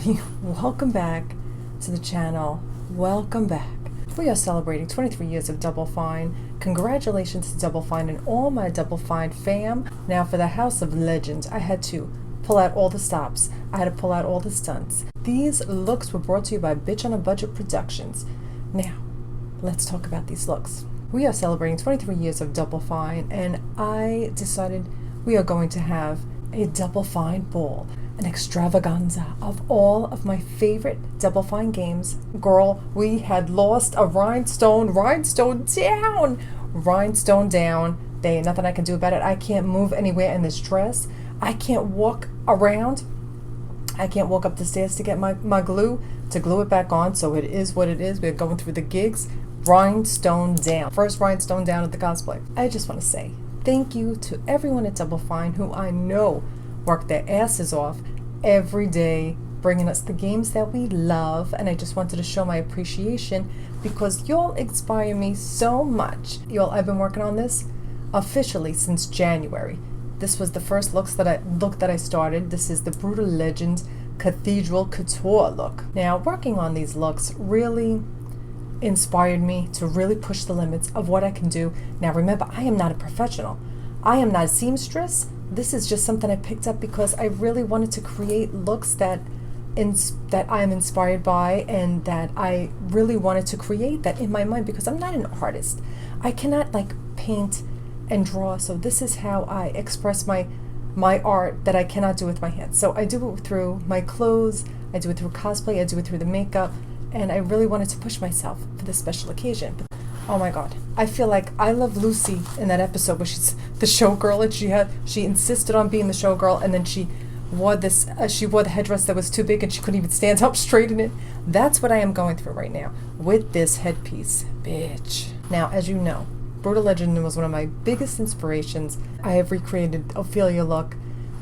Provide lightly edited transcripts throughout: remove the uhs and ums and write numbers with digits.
everybody, welcome back to the channel. Welcome back. We are celebrating 23 years of Double Fine. Congratulations to Double Fine and all my Double Fine fam. Now for the House of Legends, I had to pull out all the stops. I had to pull out all the stunts. These looks were brought to you by Bitch on a Budget Productions. Now, let's talk about these looks. We are celebrating 23 years of Double Fine, and I decided we are going to have a Double Fine ball, an extravaganza of all of my favorite Double Fine games. Girl, we had lost a rhinestone down. There ain't nothing I can do about it. I can't move anywhere in this dress. I can't walk around. I can't walk up the stairs to get my glue, to glue it back on. So it is what it is. We're going through the gigs. Rhinestone down. First rhinestone down at the cosplay. I just want to say thank you to everyone at Double Fine who I know work their asses off every day, bringing us the games that we love. And I just wanted to show my appreciation because y'all inspire me so much. Y'all, I've been working on this officially since January. This was the first look that I started. This is the Brutal Legend Cathedral Couture look. Now, working on these looks really inspired me to really push the limits of what I can do. Now, remember, I am not a professional. I am not a seamstress. This is just something I picked up because I really wanted to create looks that I am inspired by and that I really wanted to create that in my mind because I'm not an artist. I cannot like paint and draw, so this is how I express my art that I cannot do with my hands. So I do it through my clothes, I do it through cosplay, I do it through the makeup, and I really wanted to push myself for this special occasion. But, oh my God, I feel like I Love Lucy in that episode where she's the showgirl and she insisted on being the showgirl, and then she wore the headdress that was too big and she couldn't even stand up straight in it. That's what I am going through right now with this headpiece, bitch. Now, as you know, Brutal Legend was one of my biggest inspirations. I have recreated Ophelia look,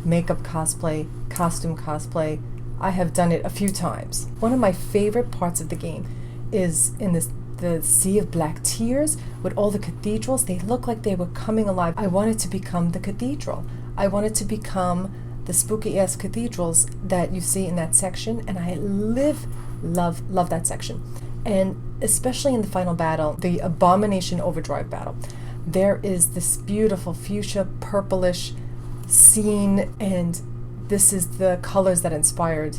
makeup cosplay, costume cosplay. I have done it a few times. One of my favorite parts of the game is in the Sea of Black Tears with all the cathedrals. They look like they were coming alive. I wanted to become the cathedral. I wanted to become the spooky ass cathedrals that you see in that section, and I love that section. And especially in the final battle, the Abomination Overdrive battle, there is this beautiful fuchsia purplish scene, and this is the colors that inspired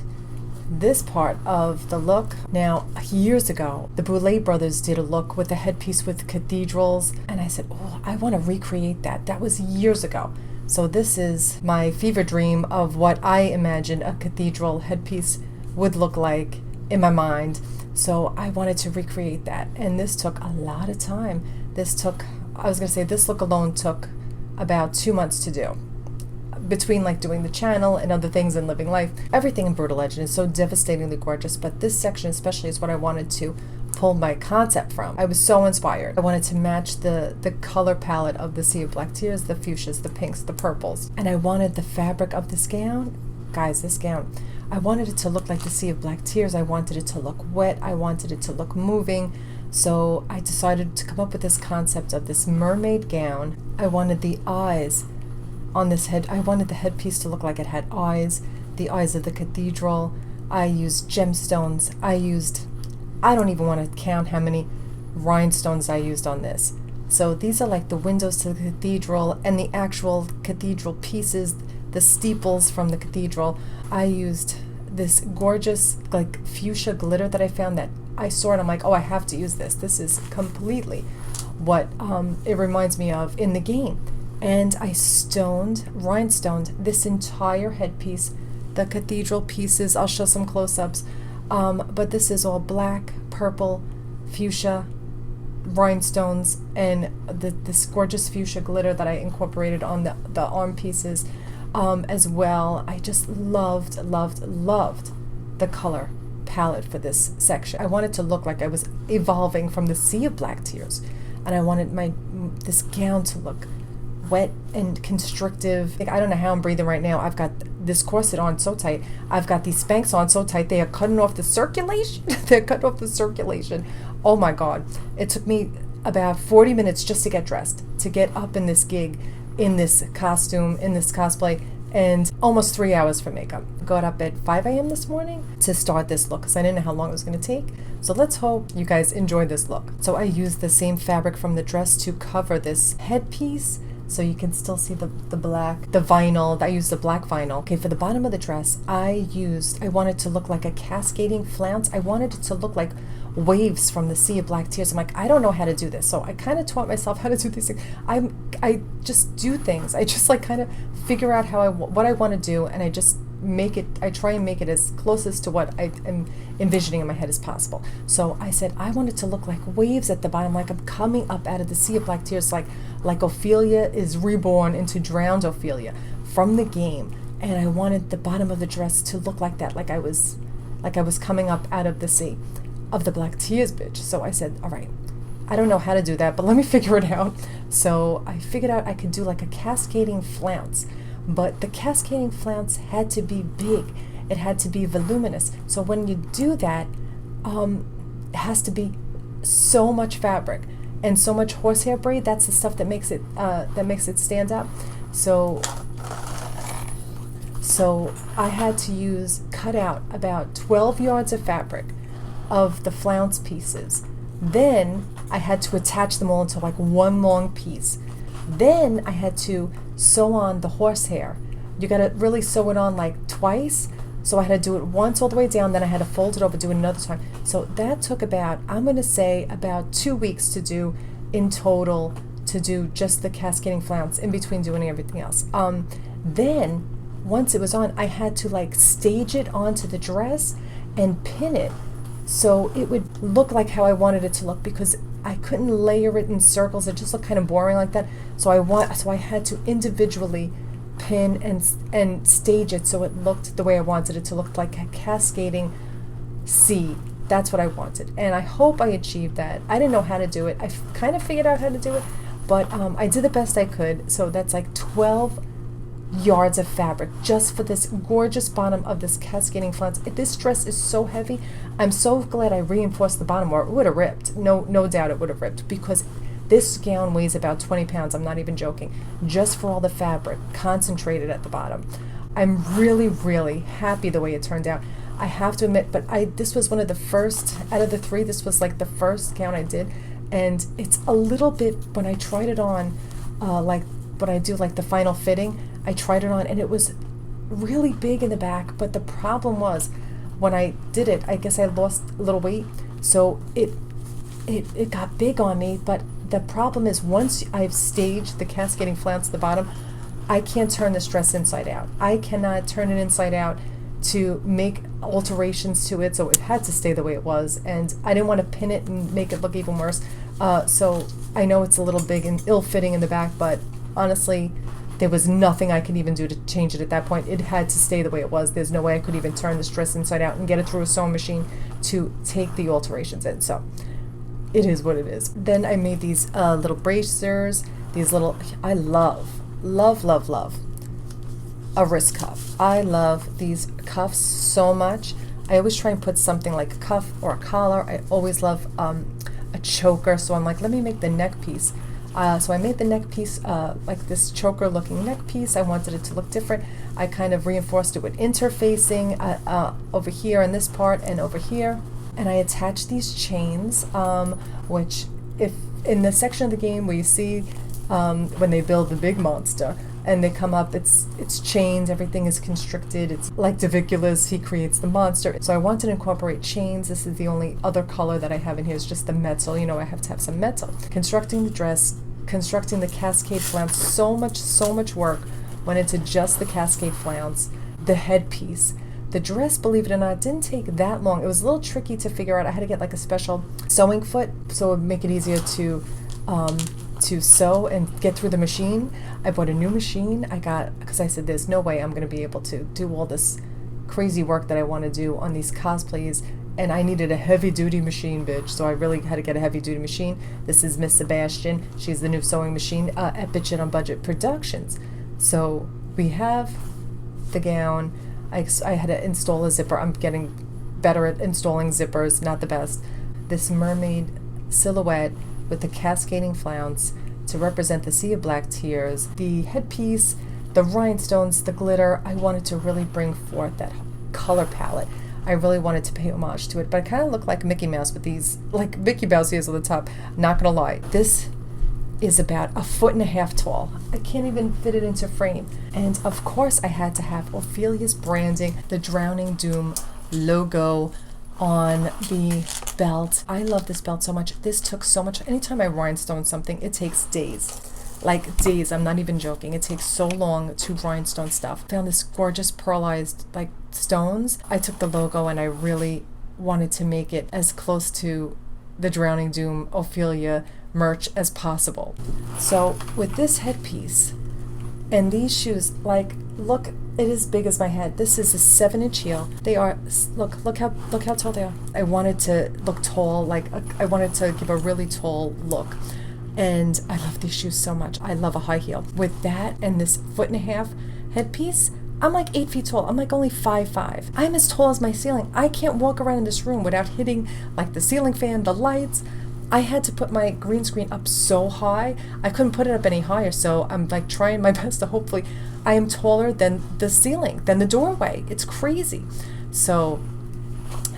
this part of the look. Now, years ago, the Boulet brothers did a look with a headpiece with cathedrals, and I said, oh, I want to recreate that. That was years ago. So this is my fever dream of what I imagine a cathedral headpiece would look like in my mind. So I wanted to recreate that, and this took a lot of time. This look alone took about 2 months to do. Between like doing the channel and other things and living life, everything in Brutal Legend is so devastatingly gorgeous, but this section especially is what I wanted to pull my concept from. I was so inspired. I wanted to match the color palette of the Sea of Black Tears, the fuchsias, the pinks, the purples, and I wanted the fabric of this gown. Guys, this gown, I wanted it to look like the Sea of Black Tears. I wanted it to look wet. I wanted it to look moving. So I decided to come up with this concept of this mermaid gown. I wanted the eyes on this head. I wanted the headpiece to look like it had eyes, the eyes of the cathedral. I used gemstones. I don't even want to count how many rhinestones I used on this. So these are like the windows to the cathedral and the actual cathedral pieces, the steeples from the cathedral. I used this gorgeous like fuchsia glitter that I found that I saw it. I'm like, oh, I have to use this. This is completely what it reminds me of in the game. And I rhinestoned this entire headpiece, the cathedral pieces. I'll show some close-ups. But this is all black, purple, fuchsia, rhinestones, and this gorgeous fuchsia glitter that I incorporated on the arm pieces as well. I just loved the color palette for this section. I wanted to look like I was evolving from the Sea of Black Tears, and I wanted this gown to look wet and constrictive. Like, I don't know how I'm breathing right now. I've got this corset on so tight. I've got these Spanx on so tight. They are cutting off the circulation. They're cutting off the circulation. Oh my God. It took me about 40 minutes just to get dressed, to get up in this gig, in this costume, in this cosplay. and almost 3 hours for makeup. Got up at 5 a.m. this morning to start this look because I didn't know how long it was going to take. So let's hope you guys enjoy this look. So I used the same fabric from the dress to cover this headpiece, so you can still see the black, the vinyl. I used the black vinyl. Okay, for the bottom of the dress, I wanted to look like a cascading flounce. I wanted it to look like waves from the sea of black tears. I'm like, I don't know how to do this. So I kind of taught myself how to do these things. I just do things. I just like kind of figure out what I want to do, and I just I try and make it as closest to what I am envisioning in my head as possible. So I said I want it to look like waves at the bottom, like I'm coming up out of the sea of black tears, like Ophelia is reborn into drowned Ophelia from the game. And I wanted the bottom of the dress to look like that, like I was coming up out of the sea of the black tears, bitch. So I said, all right, I don't know how to do that, but let me figure it out. So I figured out I could do like a cascading flounce. But the cascading flounce had to be big. It had to be voluminous. So when you do that, it has to be so much fabric and so much horsehair braid. That's the stuff that makes it stand up. So I had to cut out about 12 yards of fabric of the flounce pieces. Then I had to attach them all into like one long piece. Then I had to sew on the horsehair. You gotta really sew it on like twice. So I had to do it once all the way down, then I had to fold it over, do it another time. So that took about 2 weeks to do in total, to do just the cascading flounce in between doing everything else. Then once it was on, I had to like stage it onto the dress and pin it so it would look like how I wanted it to look, because I couldn't layer it in circles. It just looked kind of boring like that. So I had to individually pin and stage it so it looked the way I wanted it to look, like a cascading sea. That's what I wanted, and I hope I achieved that. I didn't know how to do it. I kind of figured out how to do it, but I did the best I could. So that's like 12 yards of fabric just for this gorgeous bottom of this cascading flounce. This dress is so heavy. I'm so glad I reinforced the bottom, or it would have ripped. No doubt it would have ripped, because this gown weighs about 20 pounds. I'm not even joking, just for all the fabric concentrated at the bottom. I'm really, really happy the way it turned out. I have to admit, but this was one of the first out of the three. This was like the first gown I did, and it's a little bit, when I tried it on, like when I do like the final fitting, I tried it on and it was really big in the back. But the problem was, when I did it, I guess I lost a little weight, so it got big on me. But the problem is, once I've staged the cascading flounce at the bottom, I can't turn this dress inside out. I cannot turn it inside out to make alterations to it, so it had to stay the way it was, and I didn't want to pin it and make it look even worse. So I know it's a little big and ill-fitting in the back, but honestly, there was nothing I could even do to change it at that point. It had to stay the way it was. There's no way I could even turn this dress inside out and get it through a sewing machine to take the alterations in. So it is what it is. Then I made these little bracers, these little, I love a wrist cuff. I love these cuffs so much. I always try and put something like a cuff or a collar. I always love a choker, so I'm like, let me make the neck piece. So I made the neck piece like this choker looking neck piece. I wanted it to look different. I kind of reinforced it with interfacing over here in this part and over here. And I attached these chains, which, if in the section of the game where you see when they build the big monster and they come up, it's chains, everything is constricted. It's like Daviculus, he creates the monster. So I wanted to incorporate chains. This is the only other color that I have in here, is just the metal. You know, I have to have some metal. Constructing the dress, constructing the cascade flounce, so much work went into just the cascade flounce, the headpiece. The dress, believe it or not, didn't take that long. It was a little tricky to figure out. I had to get like a special sewing foot so it would make it easier to sew and get through the machine. I bought a new machine. Because I said there's no way I'm going to be able to do all this crazy work that I want to do on these cosplays, and I needed a heavy-duty machine, bitch. So I really had to get a heavy-duty machine. This is Miss Sebastian. She's the new sewing machine at Budget on Budget Productions. So we have the gown. I had to install a zipper. I'm getting better at installing zippers, not the best. This mermaid silhouette with the cascading flounce to represent the Sea of Black Tears. The headpiece the rhinestones, the glitter. I wanted to really bring forth that color palette. I really wanted to pay homage to it, but I kind of look like Mickey Mouse with these like Mickey Mouse ears on the top. Not gonna lie, this is about 1.5 feet tall. I can't even fit it into frame. And of course I had to have Ophelia's branding, the Drowning Doom logo on the belt. I love this belt so much. This took so much. Anytime I rhinestone something, it takes days. Like days, I'm not even joking. It takes so long to rhinestone stuff. Found this gorgeous pearlized like stones. I took the logo and I really wanted to make it as close to the Drowning Doom Ophelia merch as possible. So with this headpiece and these shoes, like, look, it is big as my head. This is a 7-inch heel. They are, look how tall they are. I wanted to look tall, like I wanted to give a really tall look. And I love these shoes so much. I love a high heel. With that and this 1.5 foot headpiece, I'm like 8 feet tall. I'm like only 5'5". I'm as tall as my ceiling. I can't walk around in this room without hitting like the ceiling fan, the lights. I had to put my green screen up so high. I couldn't put it up any higher, so I'm like trying my best to hopefully I am taller than the ceiling, than the doorway. It's crazy. So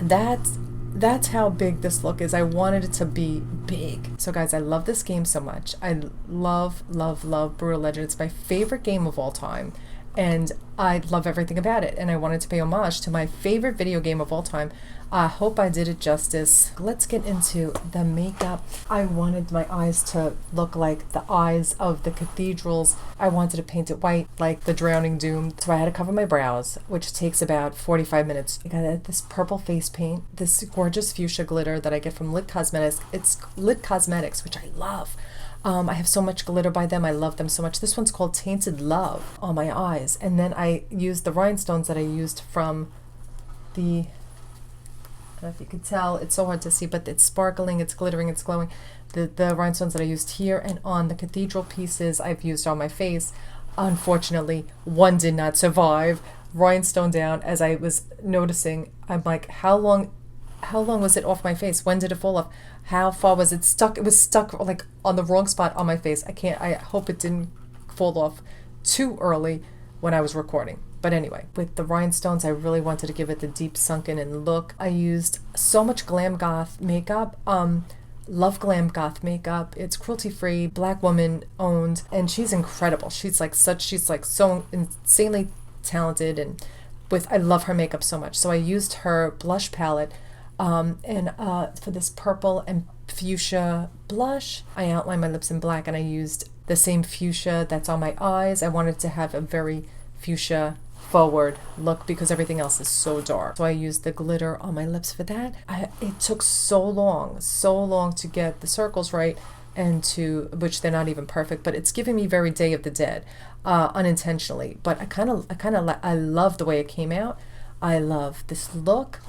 that's how big this look is. I wanted it to be big. So guys, I love this game so much. I love Brutal Legend. It's my favorite game of all time. And I love everything about it. And I wanted to pay homage to my favorite video game of all time. I hope I did it justice. Let's get into the makeup. I wanted my eyes to look like the eyes of the cathedrals. I wanted to paint it white like the Drowning Doom. So I had to cover my brows, which takes about 45 minutes. I got this purple face paint, this gorgeous fuchsia glitter that I get from Lit Cosmetics. It's Lit Cosmetics, which I love. I have so much glitter by them. I love them so much. This one's called Tainted Love on my eyes. And then I used the rhinestones that I used from the, I don't know if you could tell, it's so hard to see, but it's sparkling, it's glittering, it's glowing. The rhinestones that I used here and on the cathedral pieces I've used on my face. Unfortunately, one did not survive. Rhinestone down. As I was noticing, I'm like, how long was it off my face? When did it fall off? How far was it stuck? It was stuck like on the wrong spot on my face. I hope it didn't fall off too early when I was recording. But anyway, with the rhinestones, I really wanted to give it the deep sunken in look. I used so much Glam Goth makeup. Love Glam Goth makeup. It's cruelty free, Black woman owned, and she's incredible. She's like so insanely talented, and I love her makeup so much. So I used her blush palette. For this purple and fuchsia blush, I outlined my lips in black and I used the same fuchsia that's on my eyes. I wanted to have a very fuchsia forward look because everything else is so dark. So I used the glitter on my lips for that. It took so long to get the circles right, and which they're not even perfect, but it's giving me very Day of the Dead, unintentionally. But I love the way it came out. I love this look.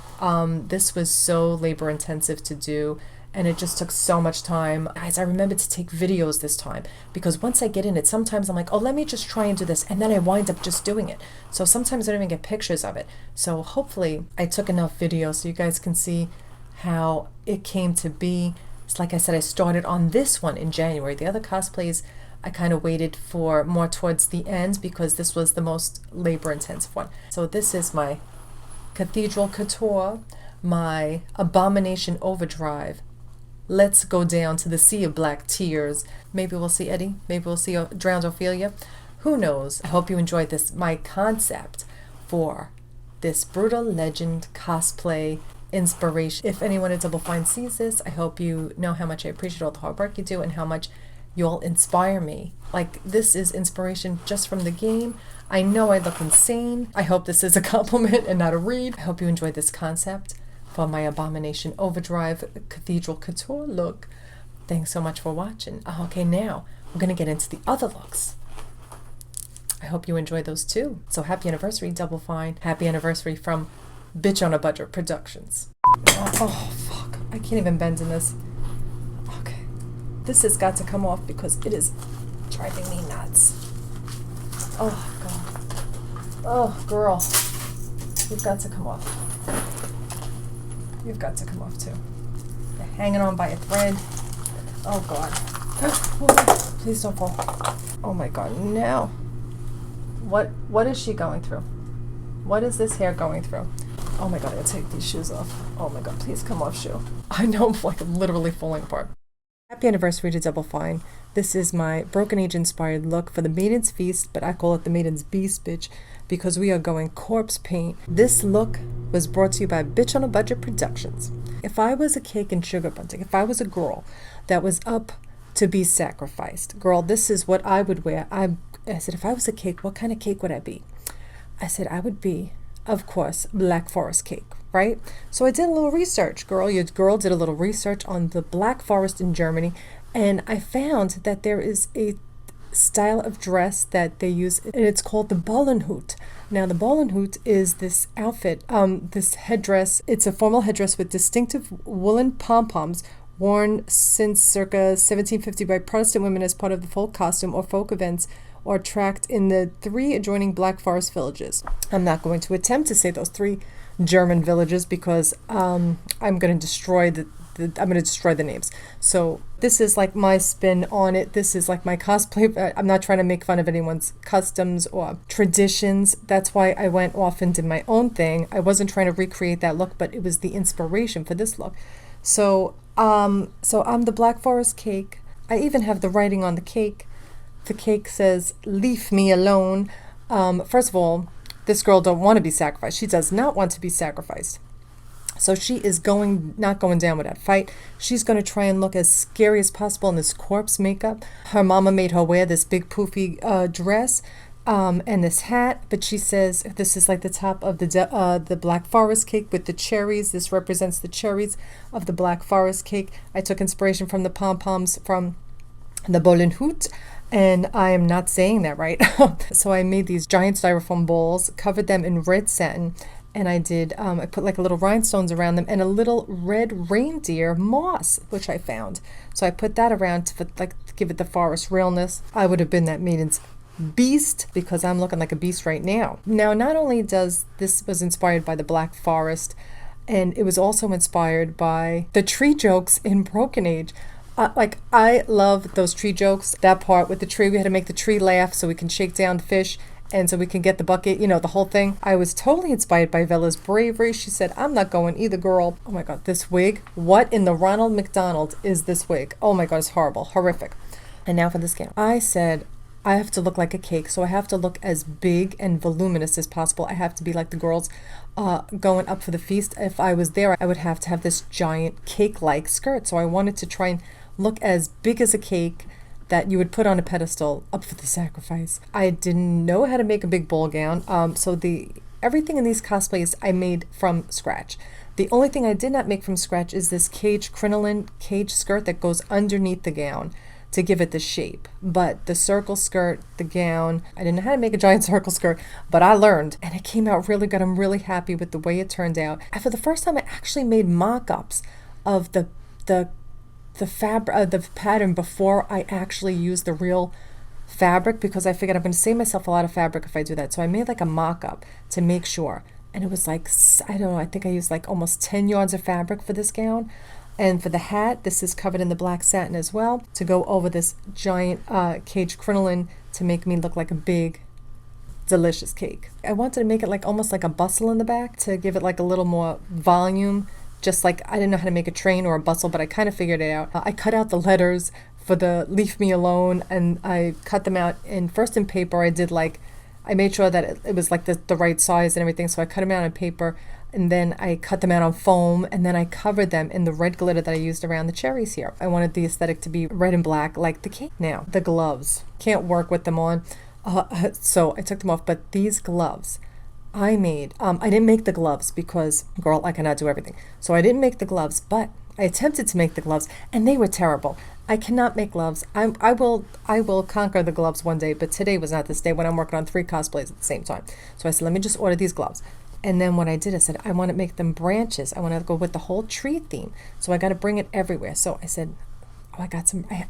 This was so labor intensive to do, and it just took so much time. Guys, I remember to take videos this time, because once I get in it, sometimes I'm like, oh, let me just try and do this, and then I wind up just doing it. So sometimes I don't even get pictures of it. So hopefully I took enough videos so you guys can see how it came to be. It's like I said, I started on this one in January. The other cosplays I kind of waited for more towards the end because this was the most labor intensive one. So this is my Cathedral Couture, my Abomination Overdrive. Let's go down to the sea of black tears. Maybe we'll see Eddie. Maybe we'll see drowned Ophelia. Who knows? I hope you enjoyed this. My concept for this Brutal Legend cosplay inspiration. If anyone at Double Fine sees this, I hope you know how much I appreciate all the hard work you do and how much you all inspire me. Like, this is inspiration just from the game. I know I look insane. I hope this is a compliment and not a read. I hope you enjoyed this concept for my Abomination Overdrive Cathedral Couture look. Thanks so much for watching. Okay, now we're going to get into the other looks. I hope you enjoyed those too. So happy anniversary, Double Fine. Happy anniversary from Bitch on a Budget Productions. Oh, fuck. I can't even bend in this. Okay. This has got to come off because it is driving me nuts. Oh, God. Oh, girl. You've got to come off. You've got to come off, too. You're hanging on by a thread. Oh, God. Please don't fall. Oh, my God. No. What is she going through? What is this hair going through? Oh my god, I gotta take these shoes off. Oh my god, please come off, shoe. I know I'm like literally falling apart. Happy anniversary to Double Fine. This is my Broken Age inspired look for the Maiden's Feast, but I call it the Maiden's Beast, bitch, because we are going corpse paint. This look was brought to you by Bitch on a Budget Productions. If I was a cake and sugar bunting, if I was a girl that was up to be sacrificed, girl, this is what I would wear. I said, if I was a cake, what kind of cake would I be? I said, I would be, of course, Black Forest cake, right? So I did a little research, girl. Your girl did a little research on the Black Forest in Germany, and I found that there is a style of dress that they use, and it's called the Bollenhut. Now, the Bollenhut is this outfit, this headdress. It's a formal headdress with distinctive woolen pom-poms worn since circa 1750 by Protestant women as part of the folk costume or folk events or tracked in the 3 adjoining Black Forest villages. I'm not going to attempt to say those 3 German villages because I'm going to destroy the names. So this is like my spin on it. This is like my cosplay. I'm not trying to make fun of anyone's customs or traditions. That's why I went off and did my own thing. I wasn't trying to recreate that look, but it was the inspiration for this look. So I'm the Black Forest cake. I even have the writing on the cake. The cake says, "Leave me alone." First of all, this girl don't want to be sacrificed. She does not want to be sacrificed. So she is not going down with that fight. She's going to try and look as scary as possible in this corpse makeup. Her mama made her wear this big poofy dress and this hat. But she says this is like the top of the Black Forest cake with the cherries. This represents the cherries of the Black Forest cake. I took inspiration from the pom-poms from the Bollenhut. And I am not saying that right. So I made these giant styrofoam balls, covered them in red satin, and I put like a little rhinestones around them and a little red reindeer moss, which I found. So I put that around to give it the forest realness. I would have been that Maiden's Beast because I'm looking like a beast right now. Now, not only this was inspired by the Black Forest, and it was also inspired by the tree jokes in Broken Age. I love those tree jokes. That part with the tree, we had to make the tree laugh so we can shake down the fish and so we can get the bucket, the whole thing. I was totally inspired by Bella's bravery. She said, I'm not going either, girl. Oh my God, this wig. What in the Ronald McDonald is this wig? Oh my God, it's horrible, horrific. And now for this gown. I said, I have to look like a cake, so I have to look as big and voluminous as possible. I have to be like the girls going up for the feast. If I was there, I would have to have this giant cake-like skirt. So I wanted to try and look as big as a cake that you would put on a pedestal up for the sacrifice. I didn't know how to make a big ball gown, so everything in these cosplays I made from scratch. The only thing I did not make from scratch is this crinoline cage skirt that goes underneath the gown to give it the shape. But the circle skirt, the gown, I didn't know how to make a giant circle skirt, but I learned, and it came out really good. I'm really happy with the way it turned out. And for the first time, I actually made mock-ups of the fabric, the pattern before I actually used the real fabric because I figured I'm going to save myself a lot of fabric if I do that. So I made like a mock-up to make sure. And it was like, I don't know, I think I used like almost 10 yards of fabric for this gown. And for the hat, this is covered in the black satin as well to go over this giant cage crinoline to make me look like a big, delicious cake. I wanted to make it like almost like a bustle in the back to give it like a little more volume. Just like I didn't know how to make a train or a bustle, but I kind of figured it out. I cut out the letters for the "Leave Me Alone," and I cut them out first in paper. I made sure that it was like the right size and everything. So I cut them out on paper, and then I cut them out on foam, and then I covered them in the red glitter that I used around the cherries here. I wanted the aesthetic to be red and black like the cake. Now the gloves, can't work with them on, so I took them off. But these gloves I made, I didn't make the gloves because, girl, I cannot do everything. So I didn't make the gloves, but I attempted to make the gloves, and they were terrible. I cannot make gloves. I will conquer the gloves one day, but today was not this day when I'm working on 3 cosplays at the same time. So I said, let me just order these gloves. And then what I did, I said, I want to make them branches. I want to go with the whole tree theme. So I got to bring it everywhere. So I said, I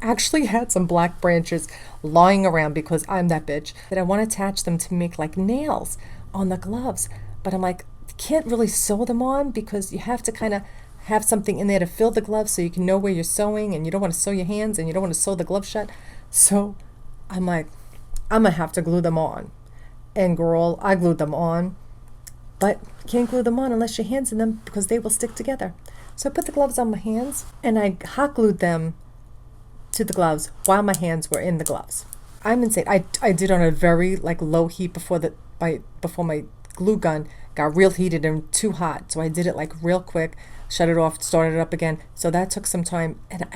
actually had some black branches lying around because I'm that bitch, that I want to attach them to make like nails on the gloves. But I'm like, you can't really sew them on because you have to kind of have something in there to fill the gloves so you can know where you're sewing, and you don't want to sew your hands and you don't want to sew the glove shut. So I'm like, I'm gonna have to glue them on. and girl, I glued them on. But you can't glue them on unless your hands in them because they will stick together. So I put the gloves on my hands and I hot glued them to the gloves while my hands were in the gloves. I'm insane. I did on a very like low heat before my glue gun got real heated and too hot. So I did it like real quick, shut it off, started it up again. So that took some time, and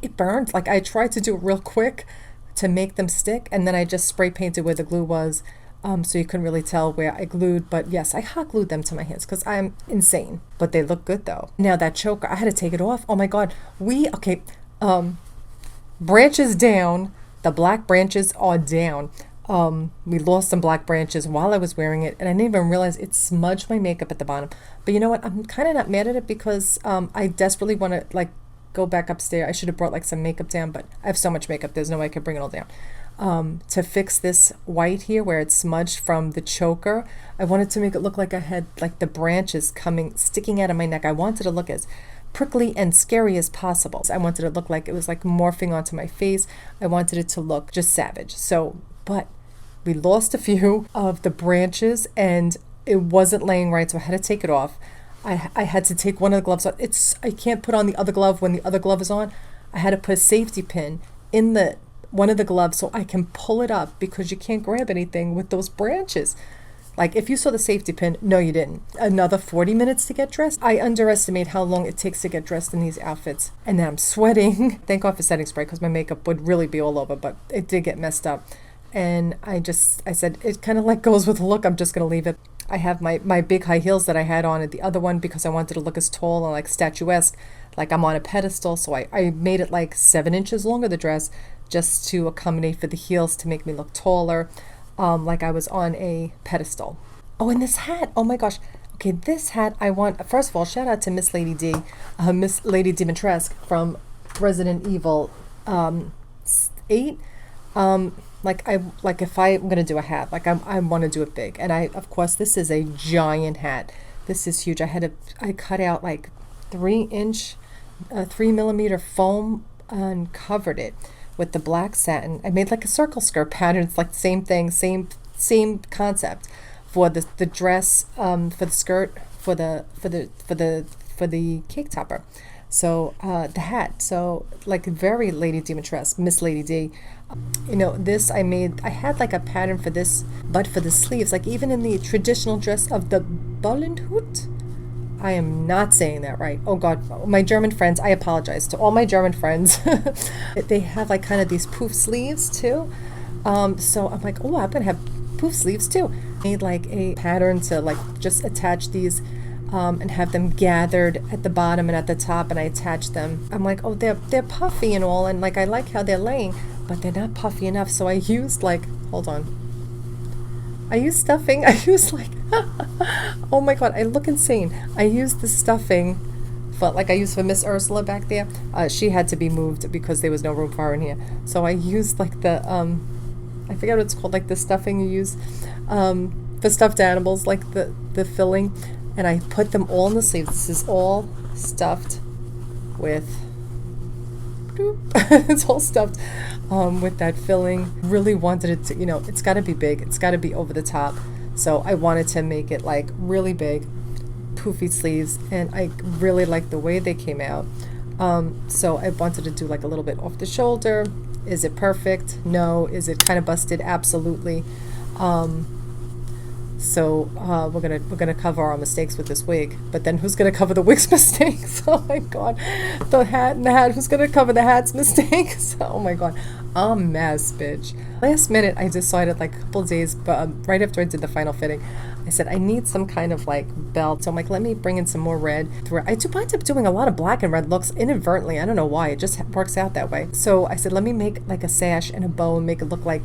it burned. Like I tried to do it real quick to make them stick, and then I just spray painted where the glue was, so you couldn't really tell where I glued. But yes, I hot glued them to my hands because I'm insane. But they look good though. Now that choker, I had to take it off. Oh my God. Branches down. The black branches are down. We lost some black branches while I was wearing it, and I didn't even realize it smudged my makeup at the bottom. But you know what? I'm kind of not mad at it because I desperately want to like go back upstairs. I should have brought like some makeup down, but I have so much makeup. There's no way I could bring it all down. To fix this white here where it's smudged from the choker, I wanted to make it look like I had like the branches sticking out of my neck. I wanted to look as prickly and scary as possible. I wanted it to look like it was like morphing onto my face. I wanted it to look just savage. But we lost a few of the branches and it wasn't laying right, so I had to take it off. I had to take one of the gloves off. I can't put on the other glove when the other glove is on. I had to put a safety pin in one of the gloves so I can pull it up because you can't grab anything with those branches. Like if you saw the safety pin, no you didn't. Another 40 minutes to get dressed. I underestimate how long it takes to get dressed in these outfits. And then I'm sweating. Thank God for setting spray because my makeup would really be all over, but it did get messed up. And I said, it kind of like goes with the look. I'm just going to leave it. I have my big high heels that I had on at the other one because I wanted to look as tall and like statuesque, like I'm on a pedestal. So I made it like 7 inches longer, the dress, just to accommodate for the heels to make me look taller, like I was on a pedestal. Oh, and this hat. Oh my gosh. Okay, this hat I want. First of all, shout out to Miss Lady D, Miss Lady Dimitrescu from Resident Evil 8. If I'm gonna do a hat, like I want to do it big, and of course this is a giant hat. This is huge. I cut out like 3-millimeter foam and covered it with the black satin. I made like a circle skirt pattern. It's like the same thing, same concept for the dress, for the skirt, for the cake topper. So the hat, so like very Lady Dimitrescu, Miss Lady D. You know, this I had like a pattern for this, but for the sleeves, like even in the traditional dress of the Bollenhut, I am not saying that right. Oh God, my German friends, I apologize to all my German friends. They have like kind of these poof sleeves too. So I'm like, oh, I'm gonna have poof sleeves too. Made like a pattern to like just attach these and have them gathered at the bottom and at the top, and I attach them. I'm like, oh, they're puffy and all, and like I like how they're laying, but they're not puffy enough. So I used like, hold on. I used stuffing. I used like, oh my God, I look insane. I used the stuffing I used for Miss Ursula back there. She had to be moved because there was no room for her in here. So I used like the, I forget what it's called, like the stuffing you use for stuffed animals, like the filling. And I put them all in the sleeves. This is all stuffed with, it's all stuffed with that filling. Really wanted it to, it's got to be big. It's got to be over the top. So I wanted to make it like really big, poofy sleeves, and I really liked the way they came out. So I wanted to do like a little bit off the shoulder. Is it perfect? No. Is it kind of busted? Absolutely. So we're gonna cover our mistakes with this wig, but then who's gonna cover the wig's mistakes? Oh my God, the hat. Who's gonna cover the hat's mistakes? Oh my God, I'm a mess, bitch. Last minute, I decided like a couple of days, but right after I did the final fitting, I said I need some kind of like belt. So I'm like, let me bring in some more red. I do wind up doing a lot of black and red looks inadvertently. I don't know why. It just works out that way. So I said, let me make like a sash and a bow and make it look like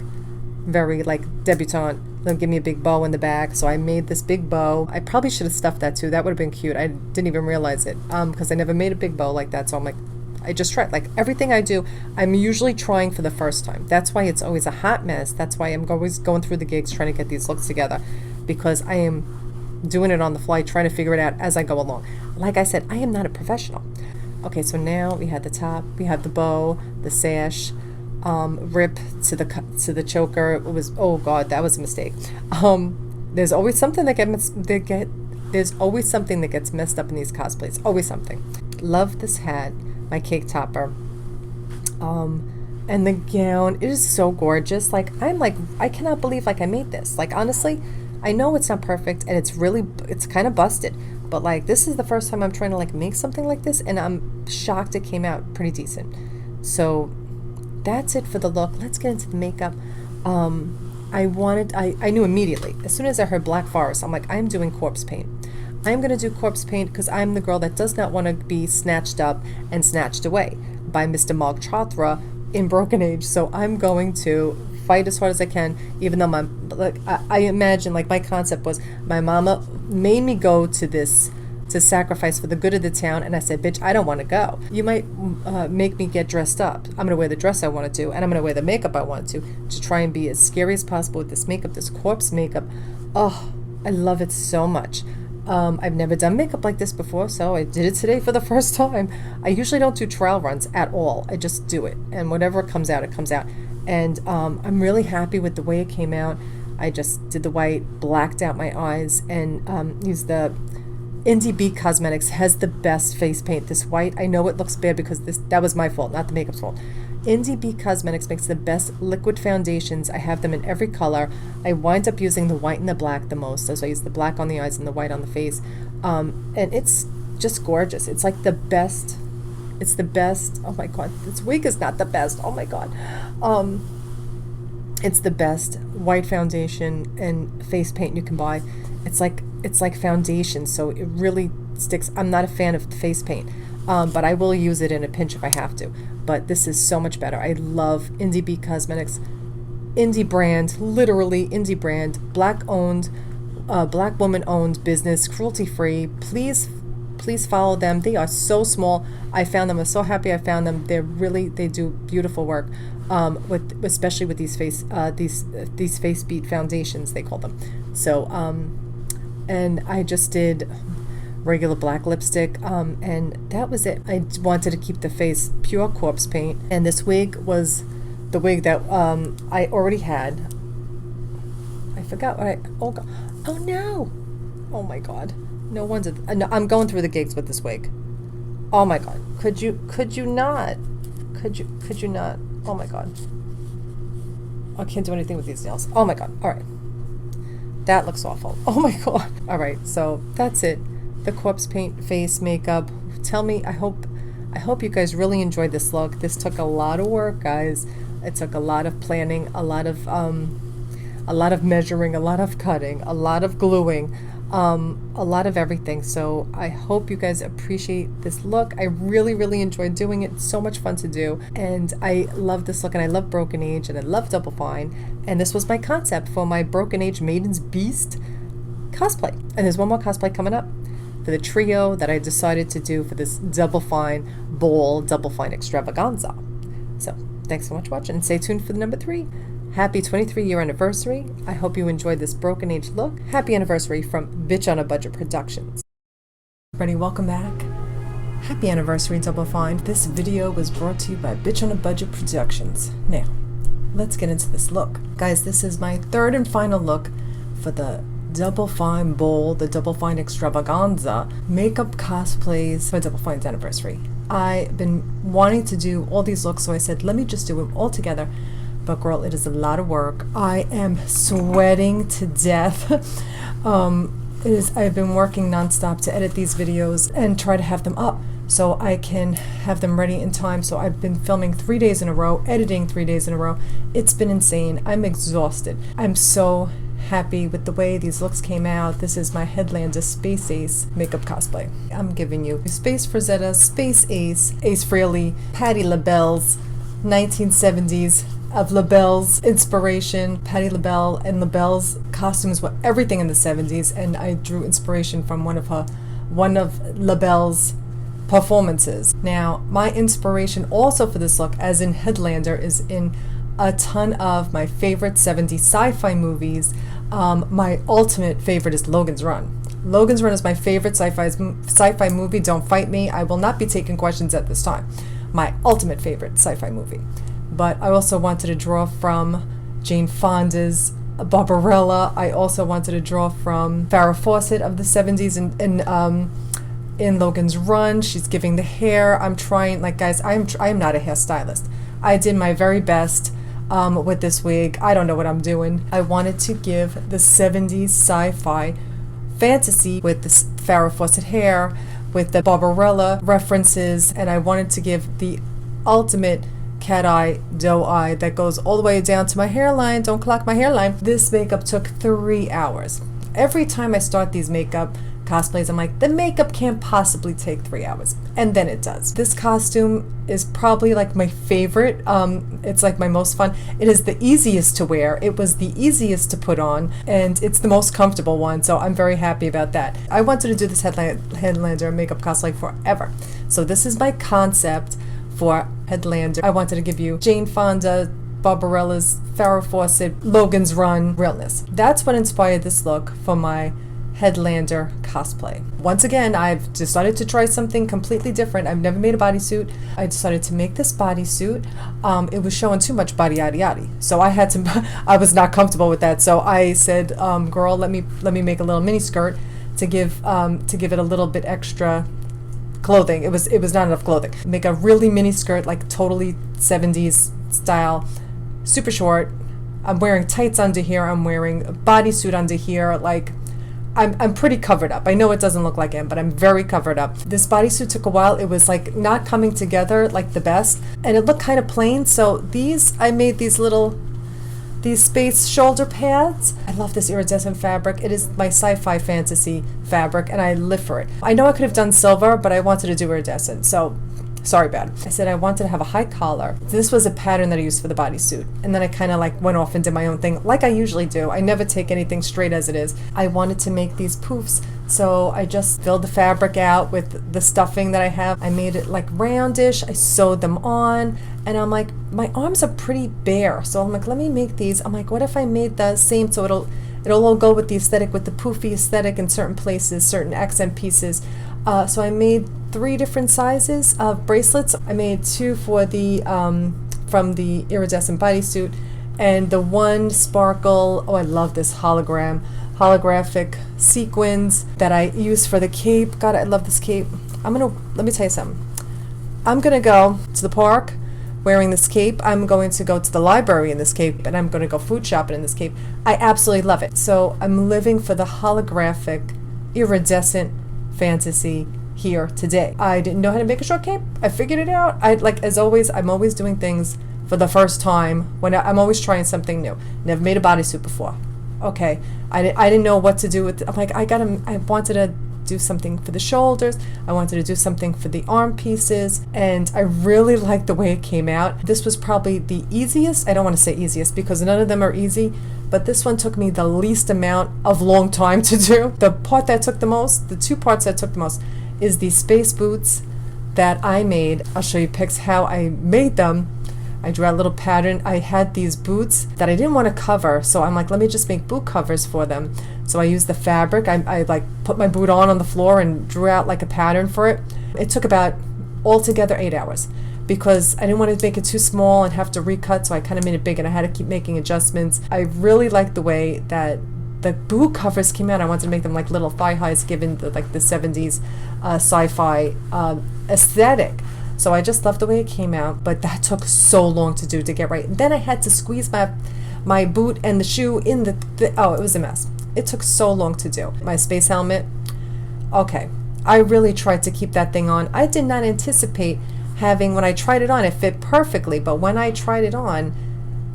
very like debutante. They'll give me a big bow in the back. So I made this big bow. I probably should have stuffed that too. That would have been cute. I didn't even realize it because I never made a big bow like that. So I'm like, I just tried. Like everything I do, I'm usually trying for the first time. That's why it's always a hot mess. That's why I'm always going through the gigs trying to get these looks together, because I am doing it on the fly, trying to figure it out as I go along. Like I said, I am not a professional. Okay, so now we have the top, we have the bow, the sash, rip to the choker. It was, oh God, that was a mistake. There's always something there's always something that gets messed up in these cosplays. Always something. Love this hat, my cake topper. And the gown, it is so gorgeous. Like, I cannot believe like I made this. Like, honestly, I know it's not perfect and it's kind of busted, but like, this is the first time I'm trying to like make something like this, and I'm shocked it came out pretty decent. So that's it for the look. Let's get into the makeup. I knew immediately, as soon as I heard Black Forest, I'm like, I'm doing corpse paint. I'm going to do corpse paint because I'm the girl that does not want to be snatched up and snatched away by Mr. Mark Chothra in Broken Age. So I'm going to fight as hard as I can, even though I imagine, like, my concept was my mama made me go to sacrifice for the good of the town, and I said, bitch, I don't want to go. You might make me get dressed up. I'm going to wear the dress I want to do, and I'm going to wear the makeup I want to try and be as scary as possible with this makeup, this corpse makeup. Oh, I love it so much. I've never done makeup like this before, so I did it today for the first time. I usually don't do trial runs at all. I just do it, and whatever comes out, it comes out. And I'm really happy with the way it came out. I just did the white, blacked out my eyes, and used the Indie Beat Cosmetics has the best face paint. This white, I know it looks bad because that was my fault, not the makeup's fault. Indie Beat Cosmetics makes the best liquid foundations. I have them in every color. I wind up using the white and the black the most, so I use the black on the eyes and the white on the face. And it's just gorgeous. It's like the best. It's the best. Oh my God, this wig is not the best. Oh my God. It's the best white foundation and face paint you can buy. It's like foundation, so it really sticks. I'm not a fan of the face paint, but I will use it in a pinch if I have to. But this is so much better. I love Indie Beat Cosmetics. Indie brand, literally indie brand, black owned, black woman owned business, cruelty free. Please follow them. They are so small. I found them. I'm so happy I found them. They do beautiful work. Especially with these face beat foundations, they call them. So and I just did regular black lipstick, and that was it. I wanted to keep the face pure corpse paint, and this wig was the wig that I already had. I forgot what oh no, oh my God, no wonder. No, I'm going through the gigs with this wig. Oh my God, could you not? Oh my God, I can't do anything with these nails. Oh my God. All right, that looks awful. Oh my God. All right, so that's it. The corpse paint face makeup. Tell me, I hope you guys really enjoyed this look. This took a lot of work, guys. It took a lot of planning, a lot of measuring, a lot of cutting, a lot of gluing, a lot of everything. So I hope you guys appreciate this look. I really, really enjoyed doing it. It's so much fun to do, and I love this look, and I love Broken Age, and I love Double Fine, and this was my concept for my Broken Age Maiden's Beast cosplay. And there's one more cosplay coming up for the trio that I decided to do for this Double Fine Ball Double Fine Extravaganza. So thanks so much for watching, and stay tuned for the number 3. Happy 23-year anniversary. I hope you enjoyed this Broken Age look. Happy anniversary from Bitch on a Budget Productions. Everybody, welcome back. Happy anniversary, Double Fine. This video was brought to you by Bitch on a Budget Productions. Now, let's get into this look. Guys, this is my third and final look for the Double Fine Bowl, the Double Fine Extravaganza makeup cosplays for Double Fine's anniversary. I've been wanting to do all these looks, so I said, let me just do them all together. But girl, it is a lot of work. I am sweating to death. I've been working nonstop to edit these videos and try to have them up so I can have them ready in time. So I've been filming 3 days in a row, editing 3 days in a row. It's been insane. I'm exhausted. I'm so happy with the way these looks came out. This is my Headlander Space Ace makeup cosplay. I'm giving you Space Frazetta, Space Ace, Ace Frehley, Patti LaBelle's 1970s of LaBelle's inspiration. Patti LaBelle and LaBelle's costumes were everything in the 70s, and I drew inspiration from one of LaBelle's performances. Now, my inspiration also for this look, as in Headlander, is in a ton of my favorite 70s sci-fi movies. My ultimate favorite is Logan's Run. Logan's Run is my favorite sci-fi movie. Don't fight me. I will not be taking questions at this time. My ultimate favorite sci-fi movie. but I also wanted to draw from Jane Fonda's Barbarella. I also wanted to draw from Farrah Fawcett of the 70s in Logan's Run. She's giving the hair. I'm trying, like, guys, I am not a hairstylist. I did my very best with this wig. I don't know what I'm doing. I wanted to give the 70s sci-fi fantasy with the Farrah Fawcett hair, with the Barbarella references, and I wanted to give the ultimate cat eye, doe eye that goes all the way down to my hairline. Don't clock my hairline. This makeup took 3 hours. Every time I start these makeup cosplays, I'm like, the makeup can't possibly take 3 hours, and then it does. This costume is probably like my favorite. It's like my most fun. It is the easiest to wear. It was the easiest to put on, and it's the most comfortable one, so I'm very happy about that. I wanted to do this Headlander makeup cosplay forever, so this is my concept for Headlander. I wanted to give you Jane Fonda, Barbarella's, Farrah Fawcett, Logan's Run realness. That's what inspired this look for my Headlander cosplay. Once again, I've decided to try something completely different. I've never made a bodysuit. I decided to make this bodysuit. It was showing too much body yaddy yaddy, so I had to. I was not comfortable with that, so I said, "Girl, let me make a little mini skirt to give it a little bit extra clothing." It was not enough clothing. Make a really mini skirt, like totally 70s style, super short. I'm wearing tights under here. I'm wearing a bodysuit under here, like. I'm pretty covered up. I know it doesn't look like it, but I'm very covered up. This bodysuit took a while. It was like not coming together like the best, and it looked kind of plain. So I made these space shoulder pads. I love this iridescent fabric. It is my sci-fi fantasy fabric, and I live for it. I know I could have done silver, but I wanted to do iridescent, so sorry about it. I said I wanted to have a high collar. This was a pattern that I used for the bodysuit, and then I kind of like went off and did my own thing, like I usually do. I never take anything straight as it is. I wanted to make these poofs, so I just filled the fabric out with the stuffing that I have. I made it like roundish. I sewed them on, and I'm like, my arms are pretty bare, so I'm like, let me make these. I'm like, what if I made the same, so it'll all go with the aesthetic, with the poofy aesthetic in certain places, certain accent pieces. So I made 3 different sizes of bracelets. I made 2 for the from the iridescent bodysuit, and the one sparkle. Oh, I love this holographic sequins that I use for the cape. God, I love this cape. Let me tell you something. I'm gonna go to the park wearing this cape. I'm going to go to the library in this cape, and I'm going to go food shopping in this cape. I absolutely love it. So I'm living for the holographic, iridescent fantasy here today. I didn't know how to make a short cape. I figured it out. As always, I'm always doing things for the first time. When I'm always trying something new. Never made a bodysuit before. Okay, I didn't know what to do with it. I'm like, I wanted to do something for the shoulders. I wanted to do something for the arm pieces, and I really liked the way it came out. This was probably the easiest. I don't want to say easiest because none of them are easy, but this one took me the least amount of long time to do. The part that took the most, the 2 parts that took the most, is the space boots that I made. I'll show you pics how I made them. I drew out a little pattern. I had these boots that I didn't want to cover, so I'm like, let me just make boot covers for them. So I used the fabric. I like put my boot on the floor and drew out like a pattern for it. It took about altogether 8 hours because I didn't want to make it too small and have to recut, so I kind of made it big, and I had to keep making adjustments. I really liked the way that the boot covers came out. I wanted to make them like little thigh highs, given the 70s sci-fi aesthetic. So I just loved the way it came out, but that took so long to do, to get right. And then I had to squeeze my boot and the shoe in oh, it was a mess. It took so long to do. My space helmet, okay. I really tried to keep that thing on. I did not anticipate having, when I tried it on, it fit perfectly, but when I tried it on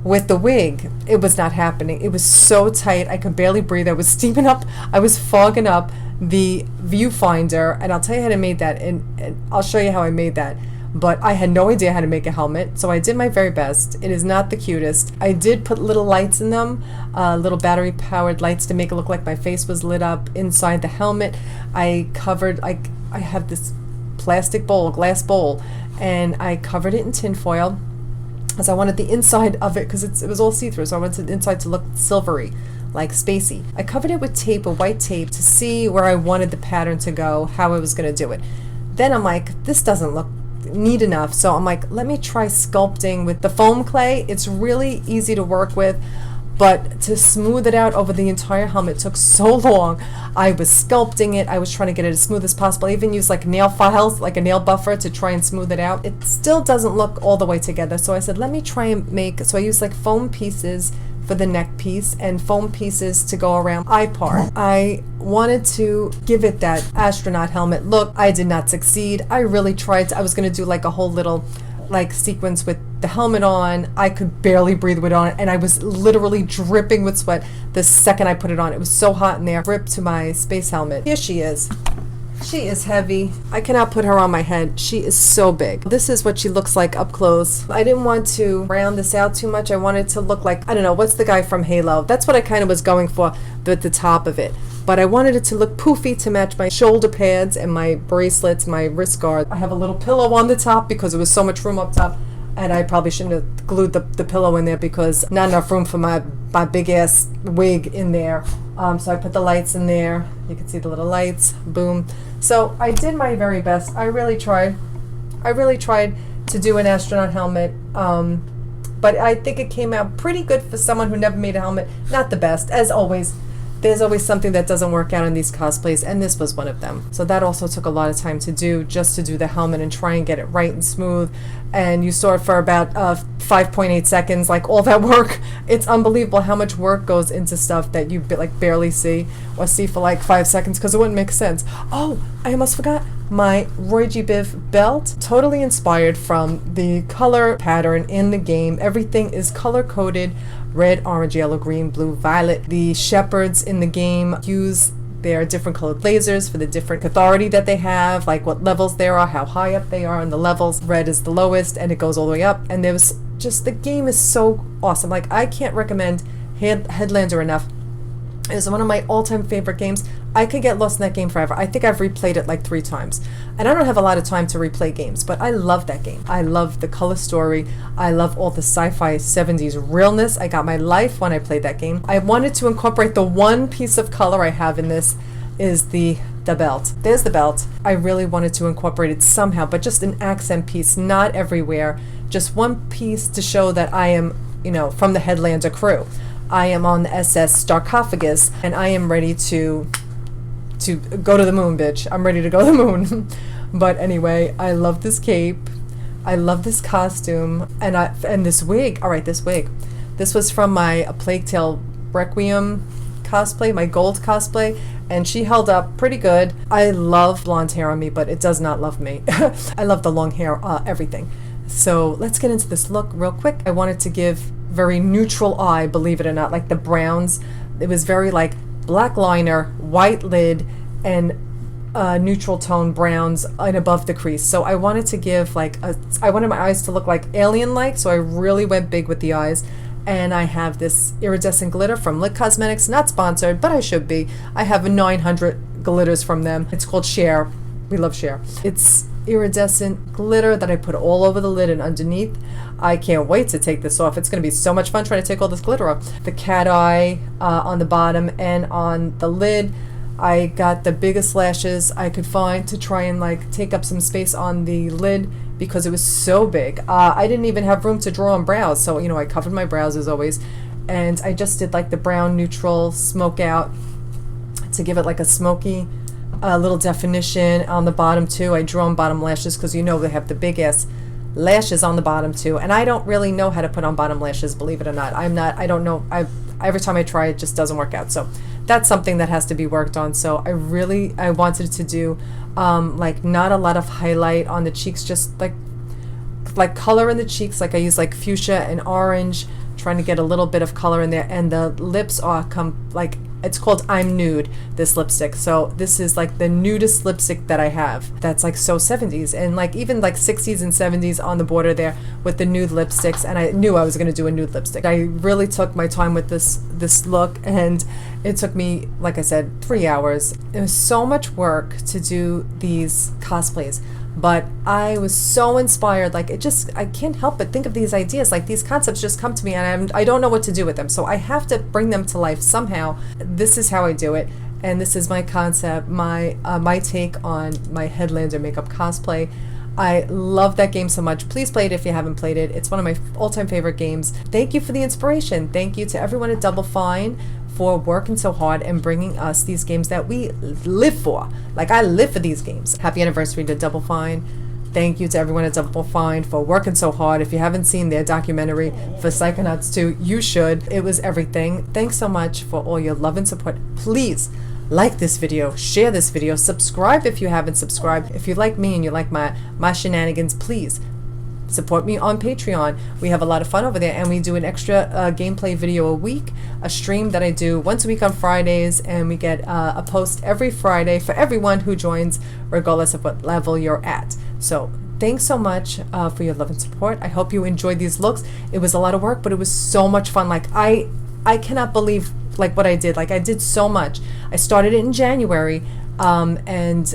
with the wig, it was not happening. It was so tight, I could barely breathe. I was steaming up, I was fogging up the viewfinder, and I'll tell you how to make that, and I'll show you how I made that. But I had no idea how to make a helmet, so I did my very best. It is not the cutest. I did put little lights in them, little battery-powered lights to make it look like my face was lit up inside the helmet. I covered, I have this plastic bowl, glass bowl, and I covered it in tin foil, because I wanted the inside of it, because it was all see-through, so I wanted the inside to look silvery, like spacey. I covered it with tape, a white tape, to see where I wanted the pattern to go, how I was going to do it. Then I'm like, this doesn't look neat enough. So I'm like, let me try sculpting with the foam clay. It's really easy to work with, but to smooth it out over the entire helmet took so long. I was sculpting it. I was trying to get it as smooth as possible. I even used like nail files, like a nail buffer, to try and smooth it out. It still doesn't look all the way together. So I said, let me try and make, so I used like foam pieces for the neck piece and foam pieces to go around eye part. I wanted to give it that astronaut helmet look. I did not succeed. I really tried to, I was going to do like a whole little like sequence with the helmet on. I could barely breathe with it on, and I was literally dripping with sweat the second I put it on. It was so hot in there. Ripped to my space helmet. Here she is. She is heavy. I cannot put her on my head. She is so big. This is what she looks like up close. I didn't want to round this out too much. I wanted to look like, I don't know, what's the guy from Halo? That's what I kind of was going for at the top of it. But I wanted it to look poofy to match my shoulder pads and my bracelets, my wrist guard. I have a little pillow on the top because there was so much room up top. And I probably shouldn't have glued the pillow in there because not enough room for my big ass wig in there. So I put the lights in there. You can see the little lights. Boom. So I did my very best. I really tried to do an astronaut helmet. But I think it came out pretty good for someone who never made a helmet. Not the best, as always. There's always something that doesn't work out in these cosplays, and this was one of them. So that also took a lot of time to do, just to do the helmet and try and get it right and smooth. And you saw it for about 5.8 seconds, like all that work. It's unbelievable how much work goes into stuff that you like barely see, or see for like 5 seconds, because it wouldn't make sense. Oh, I almost forgot. My Roy G. Biv belt, totally inspired from the color pattern in the game. Everything is color-coded. Red, orange, yellow, green, blue, violet. The shepherds in the game use their different colored lasers for the different authority that they have, like what levels they are, how high up they are on the levels. Red is the lowest, and it goes all the way up. And there was just, the game is so awesome. Like, I can't recommend Headlander enough. It's one of my all-time favorite games. I could get lost in that game forever. I think I've replayed it like 3 times. And I don't have a lot of time to replay games, but I love that game. I love the color story. I love all the sci-fi 70s realness. I got my life when I played that game. I wanted to incorporate the one piece of color I have in this is the belt. There's the belt. I really wanted to incorporate it somehow, but just an accent piece, not everywhere. Just one piece to show that I am, you know, from the Headlander crew. I am on the SS Sarcophagus, and I am ready to go to the moon, bitch. I'm ready to go to the moon. But anyway, I love this cape. I love this costume, and this wig. All right, this wig. This was from my A Plague Tale Requiem cosplay, my gold cosplay, and she held up pretty good. I love blonde hair on me, but it does not love me. I love the long hair, everything. So let's get into this look real quick. I wanted to give very neutral eye, believe it or not, like the browns. It was very like black liner, white lid, and neutral tone browns and above the crease. So I wanted to give like I wanted my eyes to look like alien-like, so I really went big with the eyes. And I have this iridescent glitter from Lit Cosmetics, not sponsored, but I should be. I have 900 glitters from them. It's called Share. We love Share. It's iridescent glitter that I put all over the lid and underneath. I can't wait to take this off. It's going to be so much fun trying to take all this glitter off. The cat eye on the bottom and on the lid. I got the biggest lashes I could find to try and like take up some space on the lid because it was so big. I didn't even have room to draw on brows, so you know I covered my brows as always, and I just did like the brown neutral smoke out to give it like a smoky little definition on the bottom too. I drew on bottom lashes because you know they have the big ass lashes on the bottom too, and I don't really know how to put on bottom lashes, believe it or not. I don't know. Every time I try, it just doesn't work out. So that's something that has to be worked on. So I wanted to do like not a lot of highlight on the cheeks, just like color in the cheeks. Like I use like fuchsia and orange, trying to get a little bit of color in there. And the lips are like, it's called I'm Nude, this lipstick. So this is like the nudest lipstick that I have. That's like so 70s and like even like 60s and 70s on the border there with the nude lipsticks. And I knew I was going to do a nude lipstick. I really took my time with this look, and it took me, like I said, 3 hours. It was so much work to do these cosplays. But I was so inspired, like I can't help but think of these ideas, like these concepts just come to me and I don't know what to do with them. So I have to bring them to life somehow. This is how I do it. And this is my concept, my take on my Headlander makeup cosplay. I love that game so much. Please play it if you haven't played it. It's one of my all-time favorite games. Thank you for the inspiration. Thank you to everyone at Double Fine for working so hard and bringing us these games that we live for. Like, I live for these games. Happy anniversary to Double Fine. Thank you to everyone at Double Fine for working so hard. If you haven't seen their documentary for Psychonauts 2, you should. It was everything. Thanks so much for all your love and support. Please like this video, share this video, subscribe if you haven't subscribed. If you like me and you like my shenanigans, please support me on Patreon. We have a lot of fun over there, and we do an extra gameplay video a week, a stream that I do once a week on Fridays, and we get a post every Friday for everyone who joins, regardless of what level you're at. So thanks so much for your love and support. I hope you enjoyed these looks. It was a lot of work, but it was so much fun. Like, I cannot believe like what I did. Like, I did so much. I started it in January, and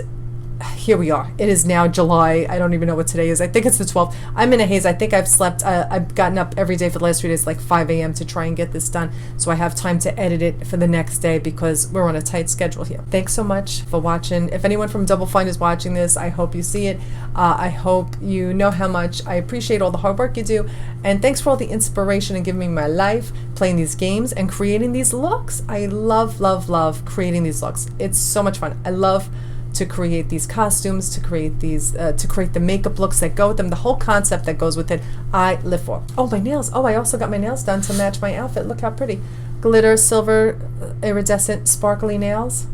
here we are. It is now July. I don't even know what today is. I think it's the 12th. I'm in a haze. I think I've slept. I've gotten up every day for the last 3 days, like 5 a.m. to try and get this done, so I have time to edit it for the next day because we're on a tight schedule here. Thanks so much for watching. If anyone from Double Fine is watching this, I hope you see it. I hope you know how much I appreciate all the hard work you do, and thanks for all the inspiration and giving me my life playing these games and creating these looks. I love, love, love creating these looks. It's so much fun. I love to create these costumes, to create these, to create the makeup looks that go with them, the whole concept that goes with it. I live for. Oh, my nails. Oh, I also got my nails done to match my outfit. Look how pretty. Glitter, silver, iridescent, sparkly nails.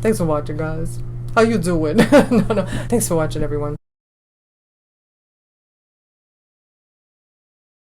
Thanks for watching, guys. How you doing? No. Thanks for watching, everyone.